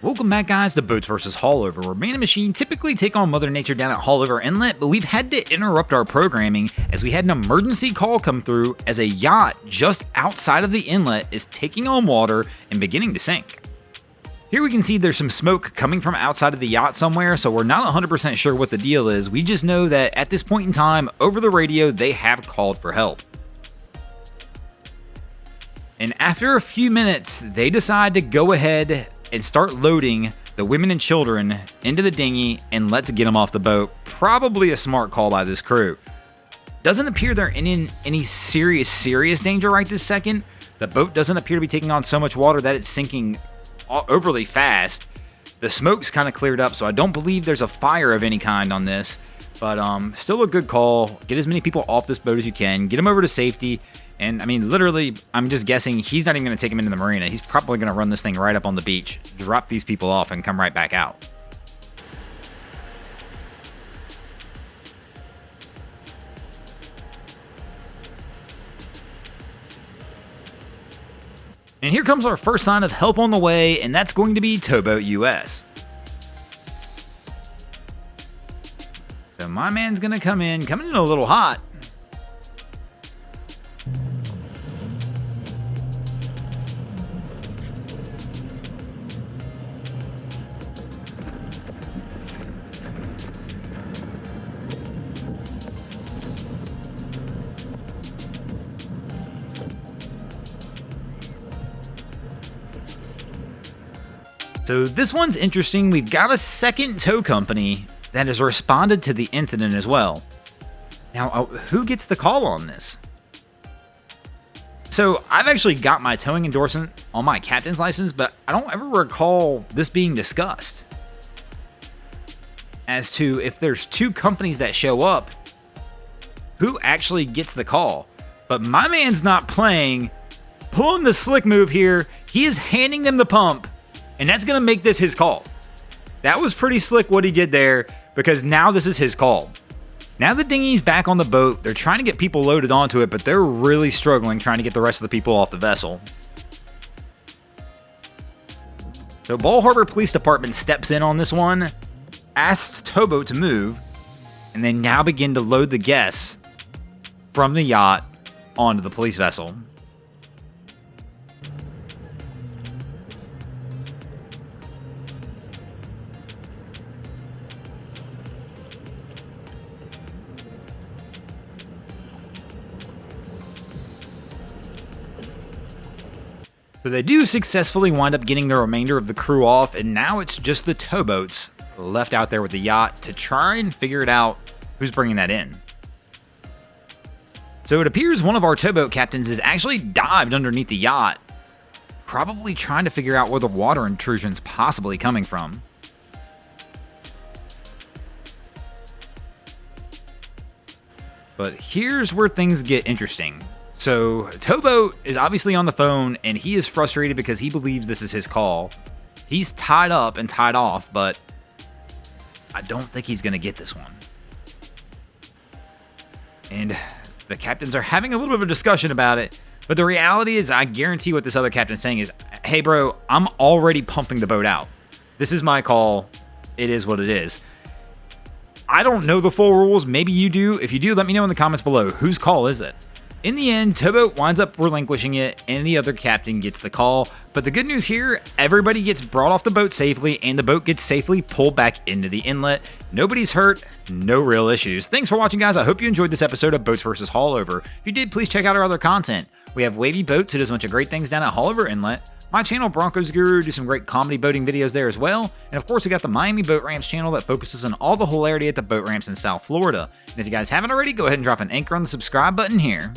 Welcome back, guys, to Boats vs. Haulover, where man and machine typically take on Mother Nature down at Haulover Inlet, but we've had to interrupt our programming as we had an emergency call come through as a yacht just outside of the inlet is taking on water and beginning to sink. Here we can see there's some smoke coming from outside of the yacht somewhere, so we're not 100% sure what the deal is. We just know that at this point in time, over the radio, they have called for help. And after a few minutes, they decide to go ahead and start loading the women and children into the dinghy and let's get them off the boat. Probably a smart call by this crew. Doesn't appear they're in any serious danger right this second. The boat doesn't appear to be taking on so much water that it's sinking overly fast. The smoke's kind of cleared up, so I don't believe there's a fire of any kind on this. But still a good call. Get as many people off this boat as you can. Get them over to safety. And I mean, literally, I'm just guessing he's not even going to take them into the marina. He's probably going to run this thing right up on the beach, drop these people off, and come right back out. And here comes our first sign of help on the way, and that's going to be Towboat US. So my man's going to coming in a little hot. So this one's interesting. We've got a second tow company that has responded to the incident as well. Now, who gets the call on this? So I've actually got my towing endorsement on my captain's license, but I don't ever recall this being discussed as to if there's two companies that show up, who actually gets the call. But my man's not playing, pulling the slick move here. He is handing them the pump. And that's going to make this his call. That was pretty slick what he did there, because now this is his call. Now the dinghy's back on the boat. They're trying to get people loaded onto it, but they're really struggling trying to get the rest of the people off the vessel. So Bal Harbour Police Department steps in on this one, asks Towboat to move, and they now begin to load the guests from the yacht onto the police vessel. So they do successfully wind up getting the remainder of the crew off, and now it's just the towboats left out there with the yacht to try and figure it out who's bringing that in. So it appears one of our towboat captains has actually dived underneath the yacht, probably trying to figure out where the water intrusion's possibly coming from. But here's where things get interesting. So Towboat is obviously on the phone, and he is frustrated because he believes this is his call. He's tied up and tied off, but I don't think he's going to get this one. And the captains are having a little bit of a discussion about it, but the reality is I guarantee what this other captain's saying is, hey bro, I'm already pumping the boat out. This is my call. It is what it is. I don't know the full rules. Maybe you do. If you do, let me know in the comments below. Whose call is it? In the end, Towboat winds up relinquishing it, and the other captain gets the call. But the good news here, everybody gets brought off the boat safely, and the boat gets safely pulled back into the inlet. Nobody's hurt, no real issues. Thanks for watching, guys. I hope you enjoyed this episode of Boats vs. Haulover. If you did, please check out our other content. We have Wavy Boats, who does a bunch of great things down at Haulover Inlet. My channel, Broncos Guru, do some great comedy boating videos there as well. And of course, we got the Miami Boat Ramps channel that focuses on all the hilarity at the boat ramps in South Florida. And if you guys haven't already, go ahead and drop an anchor on the subscribe button here.